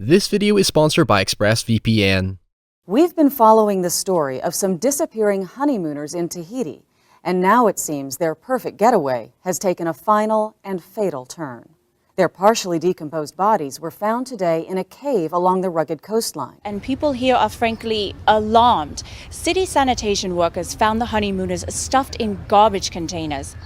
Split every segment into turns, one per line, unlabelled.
This video is sponsored by ExpressVPN.
We've been following the story of some disappearing honeymooners in Tahiti, and now it seems their perfect getaway has taken a final and fatal turn. Their partially decomposed bodies were found today in a cave along the rugged coastline.
And people here are frankly alarmed. City sanitation workers found the honeymooners stuffed in garbage containers.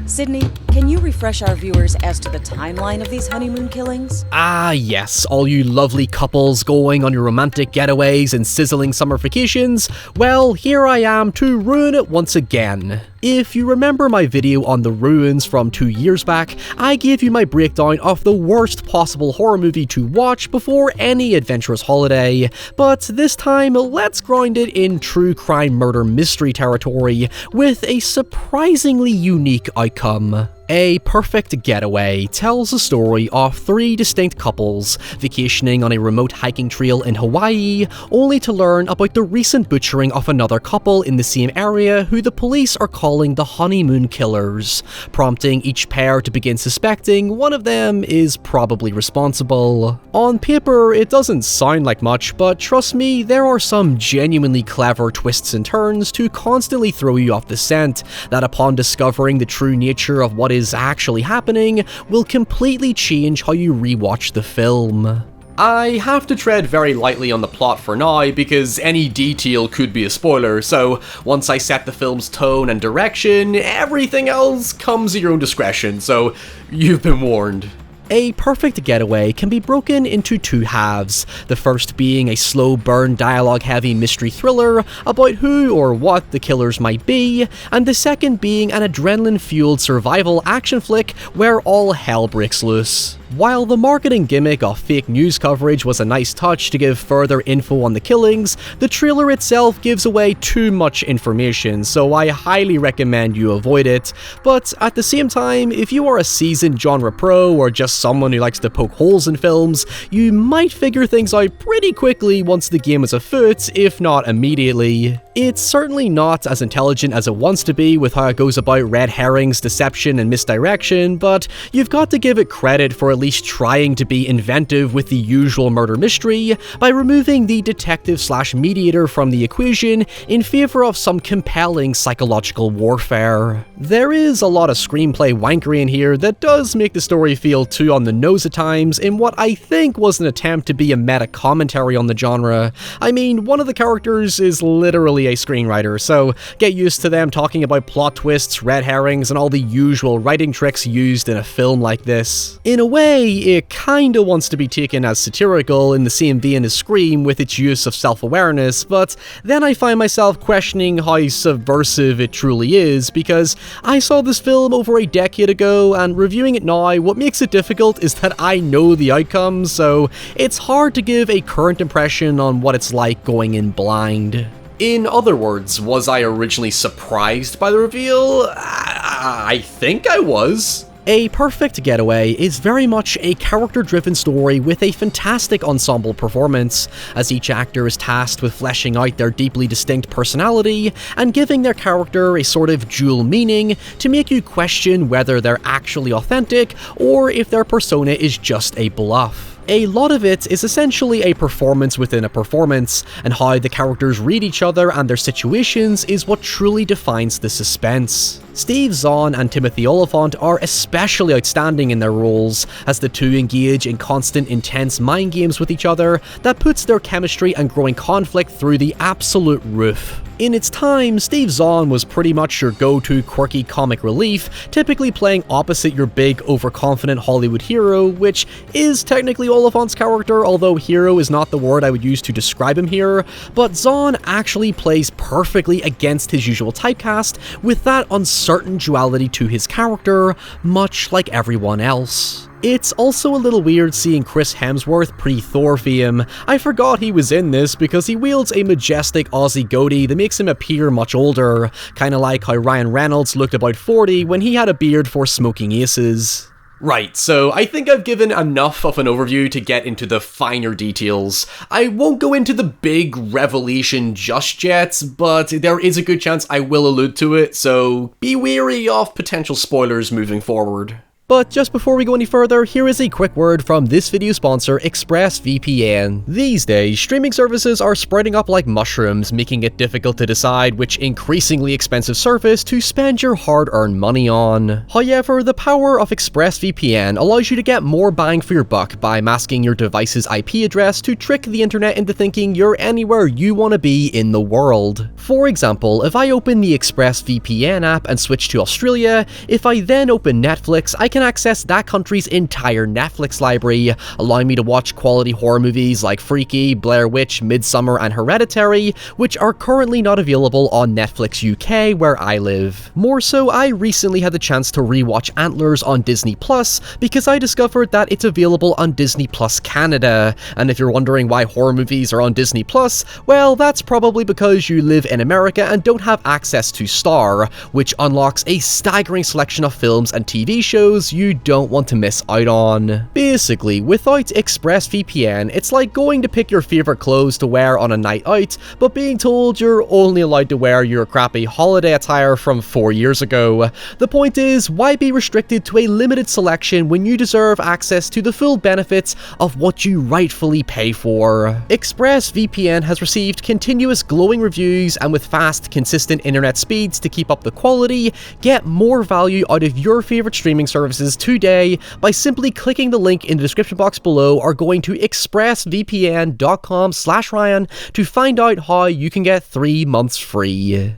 Sydney, can you refresh our viewers as to the timeline of these honeymoon killings?
Ah yes, all you lovely couples going on your romantic getaways and sizzling summer vacations, well, here I am to ruin it once again. If you remember my video on the ruins from 2 years back, I gave you my breakdown of the worst possible horror movie to watch before any adventurous holiday, but this time let's grind it in true crime murder mystery territory with a surprisingly unique outcome. A Perfect Getaway tells the story of 3 distinct couples vacationing on a remote hiking trail in Hawaii, only to learn about the recent butchering of another couple in the same area who the police are calling the honeymoon killers, prompting each pair to begin suspecting one of them is probably responsible. On paper, it doesn't sound like much, but trust me, there are some genuinely clever twists and turns to constantly throw you off the scent that upon discovering the true nature of what is actually happening will completely change how you rewatch the film. I have to tread very lightly on the plot for now because any detail could be a spoiler, so once I set the film's tone and direction, everything else comes at your own discretion, so you've been warned. A Perfect Getaway can be broken into 2 halves, the first being a slow burn dialogue-heavy mystery thriller about who or what the killers might be, and the second being an adrenaline-fueled survival action flick where all hell breaks loose. While the marketing gimmick of fake news coverage was a nice touch to give further info on the killings, the trailer itself gives away too much information, so I highly recommend you avoid it. But at the same time, if you are a seasoned genre pro or just someone who likes to poke holes in films, you might figure things out pretty quickly once the game is afoot, if not immediately. It's certainly not as intelligent as it wants to be with how it goes about red herrings, deception, and misdirection, but you've got to give it credit for at least trying to be inventive with the usual murder mystery by removing the detective/mediator from the equation in favor of some compelling psychological warfare. There is a lot of screenplay wankery in here that does make the story feel too on the nose at times in what I think was an attempt to be a meta commentary on the genre. I mean, one of the characters is literally a screenwriter, so get used to them talking about plot twists, red herrings, and all the usual writing tricks used in a film like this. In a way, it kinda wants to be taken as satirical in the same vein as Scream with its use of self-awareness, but then I find myself questioning how subversive it truly is, because I saw this film over a decade ago, and reviewing it now, what makes it difficult is that I know the outcome, so it's hard to give a current impression on what it's like going in blind. In other words, was I originally surprised by the reveal? I think I was. A Perfect Getaway is very much a character-driven story with a fantastic ensemble performance, as each actor is tasked with fleshing out their deeply distinct personality and giving their character a sort of dual meaning to make you question whether they're actually authentic or if their persona is just a bluff. A lot of it is essentially a performance within a performance, and how the characters read each other and their situations is what truly defines the suspense. Steve Zahn and Timothy Oliphant are especially outstanding in their roles, as the two engage in constant intense mind games with each other that puts their chemistry and growing conflict through the absolute roof. In its time, Steve Zahn was pretty much your go-to quirky comic relief, typically playing opposite your big, overconfident Hollywood hero, which is technically Oliphant's character, although hero is not the word I would use to describe him here, but Zahn actually plays perfectly against his usual typecast, with that uncertain duality to his character, much like everyone else. It's also a little weird seeing Chris Hemsworth pre-Thor fame. I forgot he was in this because he wields a majestic Aussie goatee that makes him appear much older, kinda like how Ryan Reynolds looked about 40 when he had a beard for Smoking Aces. Right, so I think I've given enough of an overview to get into the finer details. I won't go into the big revelation just yet, but there is a good chance I will allude to it, so be wary of potential spoilers moving forward. But just before we go any further, here is a quick word from this video sponsor, ExpressVPN. These days, streaming services are spreading up like mushrooms, making it difficult to decide which increasingly expensive service to spend your hard-earned money on. However, the power of ExpressVPN allows you to get more bang for your buck by masking your device's IP address to trick the internet into thinking you're anywhere you want to be in the world. For example, if I open the ExpressVPN app and switch to Australia, if I then open Netflix, I can access that country's entire Netflix library, allowing me to watch quality horror movies like Freaky, Blair Witch, Midsommar and Hereditary, which are currently not available on Netflix UK where I live. More so, I recently had the chance to rewatch Antlers on Disney Plus because I discovered that it's available on Disney Plus Canada, and if you're wondering why horror movies are on Disney Plus, well, that's probably because you live in America and don't have access to Star, which unlocks a staggering selection of films and TV shows you don't want to miss out on. Basically, without ExpressVPN, it's like going to pick your favorite clothes to wear on a night out, but being told you're only allowed to wear your crappy holiday attire from 4 years ago. The point is, why be restricted to a limited selection when you deserve access to the full benefits of what you rightfully pay for? ExpressVPN has received continuous glowing reviews, and with fast, consistent internet speeds to keep up the quality, get more value out of your favorite streaming services today by simply clicking the link in the description box below or going to expressvpn.com/Ryan to find out how you can get 3 months free.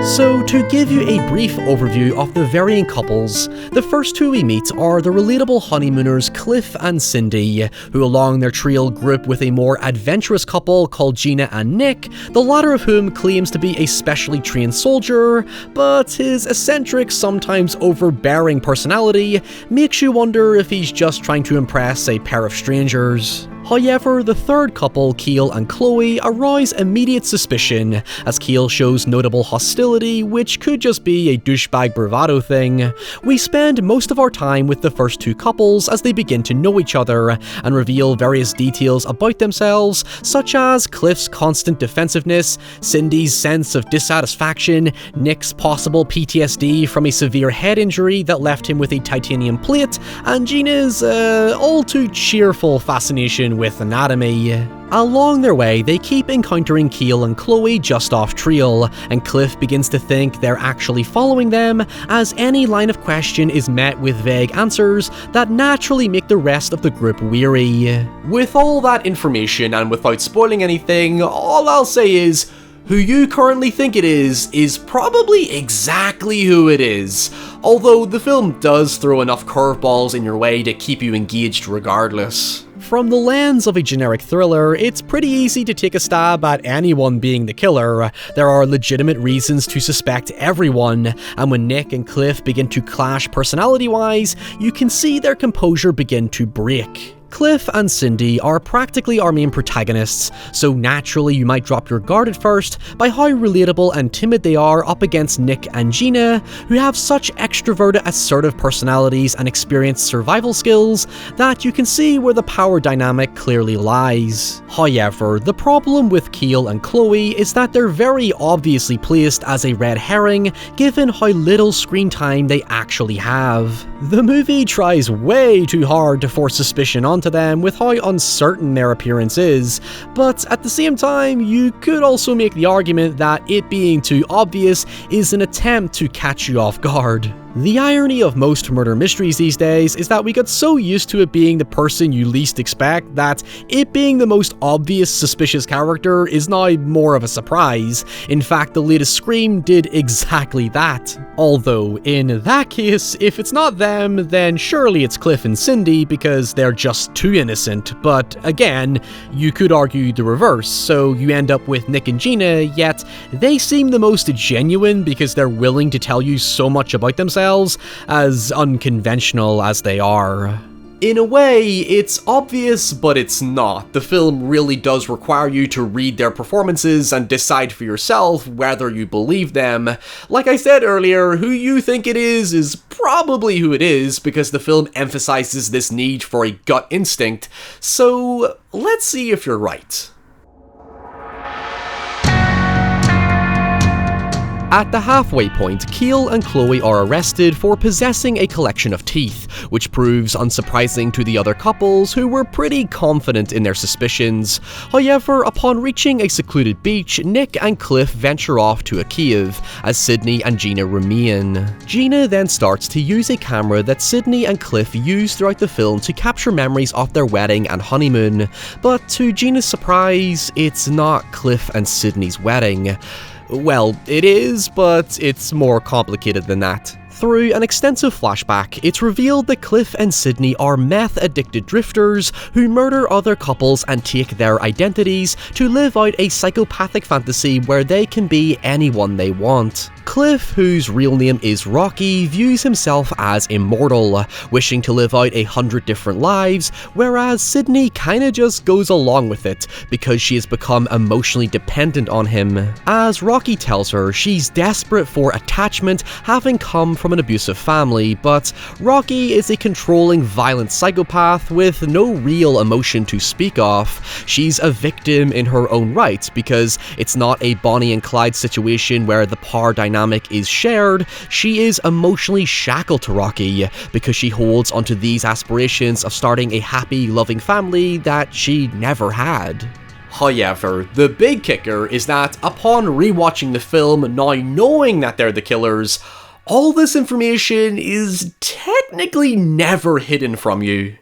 So, to give you a brief overview of the varying couples, the first two we meet are the relatable honeymooners Cliff and Cindy, who along their trail group with a more adventurous couple called Gina and Nick, the latter of whom claims to be a specially trained soldier, but his eccentric, sometimes overbearing personality makes you wonder if he's just trying to impress a pair of strangers. However, the third couple, Keel and Chloe, arouse immediate suspicion, as Keel shows notable hostility, which could just be a douchebag bravado thing. We spend most of our time with the first two couples as they begin to know each other, and reveal various details about themselves, such as Cliff's constant defensiveness, Cindy's sense of dissatisfaction, Nick's possible PTSD from a severe head injury that left him with a titanium plate, and Gina's all too cheerful fascination with anatomy. Along their way, they keep encountering Keel and Chloe just off trail, and Cliff begins to think they're actually following them, as any line of question is met with vague answers that naturally make the rest of the group weary. With all that information, and without spoiling anything, all I'll say is, who you currently think it is probably exactly who it is, although the film does throw enough curveballs in your way to keep you engaged regardless. From the lens of a generic thriller, it's pretty easy to take a stab at anyone being the killer. There are legitimate reasons to suspect everyone, and when Nick and Cliff begin to clash personality-wise, you can see their composure begin to break. Cliff and Cindy are practically our main protagonists, so naturally you might drop your guard at first by how relatable and timid they are up against Nick and Gina, who have such extroverted, assertive personalities and experienced survival skills that you can see where the power dynamic clearly lies. However, the problem with Keel and Chloe is that they're very obviously placed as a red herring given how little screen time they actually have. The movie tries way too hard to force suspicion onto them with how uncertain their appearance is, but at the same time, you could also make the argument that it being too obvious is an attempt to catch you off guard. The irony of most murder mysteries these days is that we got so used to it being the person you least expect that it being the most obvious suspicious character is now more of a surprise. In fact, the latest Scream did exactly that. Although, in that case, if it's not them, then surely it's Cliff and Cindy because they're just too innocent, but again, you could argue the reverse, so you end up with Nick and Gina, yet they seem the most genuine because they're willing to tell you so much about themselves, as unconventional as they are. In a way, it's obvious, but it's not. The film really does require you to read their performances and decide for yourself whether you believe them. Like I said earlier, who you think it is probably who it is, because the film emphasizes this need for a gut instinct. So, let's see if you're right. At the halfway point, Keel and Chloe are arrested for possessing a collection of teeth, which proves unsurprising to the other couples who were pretty confident in their suspicions. However, upon reaching a secluded beach, Nick and Cliff venture off to a cave, as Sydney and Gina remain. Gina then starts to use a camera that Sydney and Cliff use throughout the film to capture memories of their wedding and honeymoon, but to Gina's surprise, it's not Cliff and Sydney's wedding. Well, it is, but it's more complicated than that. Through an extensive flashback, it's revealed that Cliff and Sydney are meth-addicted drifters who murder other couples and take their identities to live out a psychopathic fantasy where they can be anyone they want. Cliff, whose real name is Rocky, views himself as immortal, wishing to live out 100 different lives, whereas Sydney kinda just goes along with it because she has become emotionally dependent on him. As Rocky tells her, she's desperate for attachment, having come from an abusive family, but Rocky is a controlling, violent psychopath with no real emotion to speak of. She's a victim in her own right because it's not a Bonnie and Clyde situation where the power dynamic is shared. She is emotionally shackled to Rocky because she holds onto these aspirations of starting a happy, loving family that she never had. However, the big kicker is that upon rewatching the film, now knowing that they're the killers, all this information is technically never hidden from you.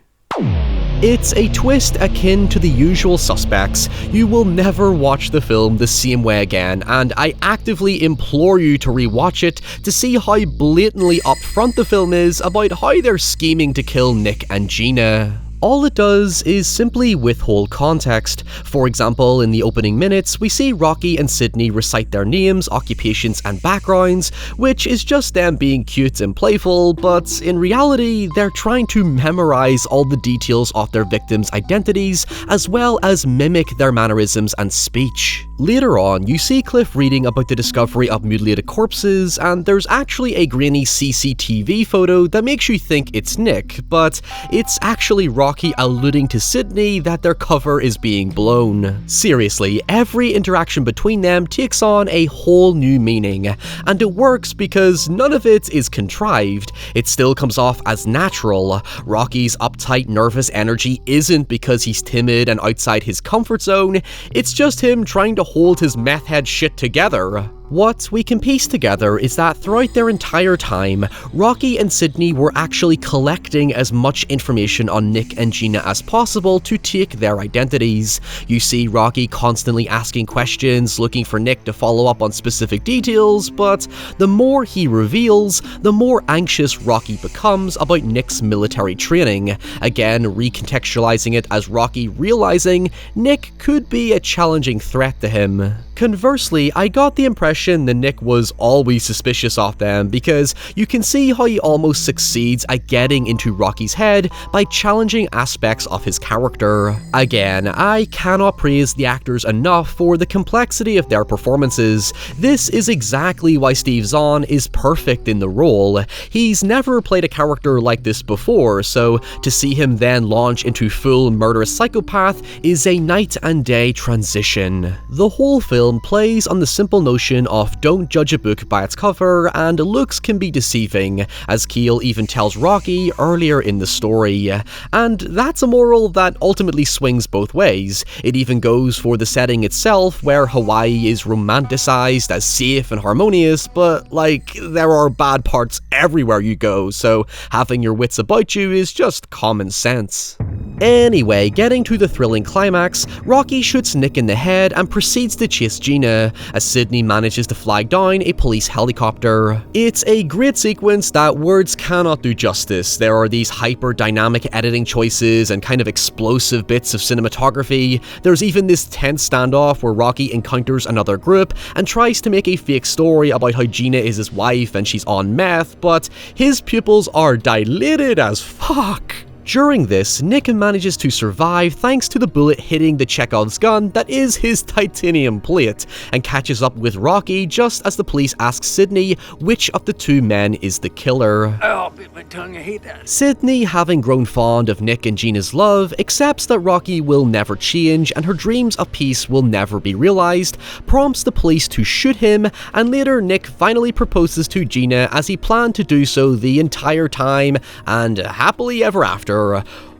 It's a twist akin to The Usual Suspects. You will never watch the film the same way again, and I actively implore you to rewatch it to see how blatantly upfront the film is about how they're scheming to kill Nick and Gina. All it does is simply withhold context. For example, in the opening minutes, we see Rocky and Sydney recite their names, occupations, and backgrounds, which is just them being cute and playful, but in reality, they're trying to memorize all the details of their victims' identities, as well as mimic their mannerisms and speech. Later on, you see Cliff reading about the discovery of mutilated corpses, and there's actually a grainy CCTV photo that makes you think it's Nick, but it's actually Rocky alluding to Sydney that their cover is being blown. Seriously, every interaction between them takes on a whole new meaning, and it works because none of it is contrived. It still comes off as natural. Rocky's uptight, nervous energy isn't because he's timid and outside his comfort zone, it's just him trying to hold his meth head shit together. What we can piece together is that throughout their entire time, Rocky and Sydney were actually collecting as much information on Nick and Gina as possible to take their identities. You see Rocky constantly asking questions, looking for Nick to follow up on specific details, but the more he reveals, the more anxious Rocky becomes about Nick's military training, again recontextualizing it as Rocky realizing Nick could be a challenging threat to him. Conversely, I got the impression that Nick was always suspicious of them because you can see how he almost succeeds at getting into Rocky's head by challenging aspects of his character. Again, I cannot praise the actors enough for the complexity of their performances. This is exactly why Steve Zahn is perfect in the role. He's never played a character like this before, so to see him then launch into full murderous psychopath is a night and day transition. The whole film plays on the simple notion of don't judge a book by its cover, and looks can be deceiving, as Keel even tells Rocky earlier in the story. And that's a moral that ultimately swings both ways. It even goes for the setting itself, where Hawaii is romanticized as safe and harmonious, but like, there are bad parts everywhere you go, so having your wits about you is just common sense. Anyway, getting to the thrilling climax, Rocky shoots Nick in the head and proceeds to chase Gina, as Sydney manages to flag down a police helicopter. It's a great sequence that words cannot do justice. There are these hyper-dynamic editing choices and kind of explosive bits of cinematography. There's even this tense standoff where Rocky encounters another group and tries to make a fake story about how Gina is his wife and she's on meth, but his pupils are dilated as fuck. During this, Nick manages to survive thanks to the bullet hitting the Chekhov's gun that is his titanium plate, and catches up with Rocky just as the police ask Sydney which of the two men is the killer.
Oh, bit my tongue, I hate that.
Sydney, having grown fond of Nick and Gina's love, accepts that Rocky will never change and her dreams of peace will never be realized, prompts the police to shoot him, and later Nick finally proposes to Gina as he planned to do so the entire time, and happily ever after.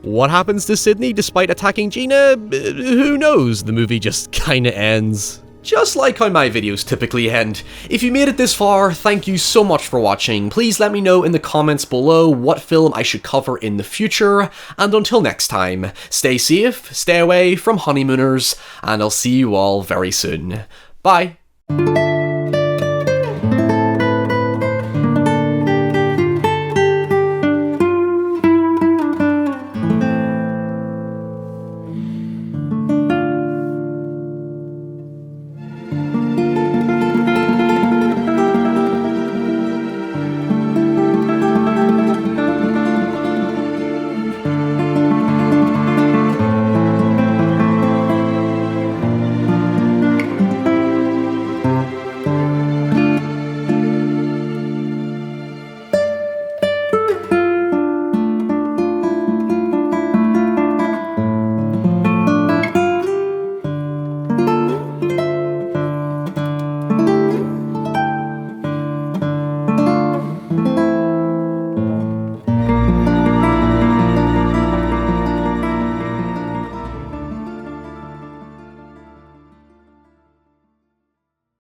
What happens to Sydney despite attacking Gina? Who knows, the movie just kinda ends. Just like how my videos typically end. If you made it this far, thank you so much for watching. Please let me know in the comments below what film I should cover in the future, and until next time, stay safe, stay away from honeymooners, and I'll see you all very soon. Bye!